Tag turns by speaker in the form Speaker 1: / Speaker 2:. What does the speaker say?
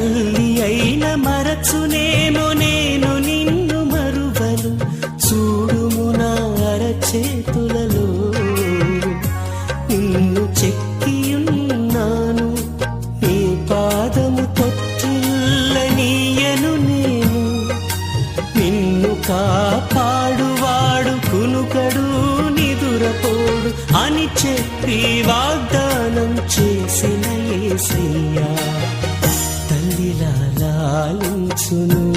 Speaker 1: తల్లి అయిన మరచునేమో నేను నిన్ను మరువను. చూడుము నా అరచేతులలో నిన్ను చెక్కియున్నాను. నీ పాదము తొట్టిల్లనీయను నేను. నిన్ను కాపాడువాడు కునుకడు నిదురపోడు అని చెప్పి వాగ్దానం చేసిన యేసయ్యా తల్లిలా లాలించును.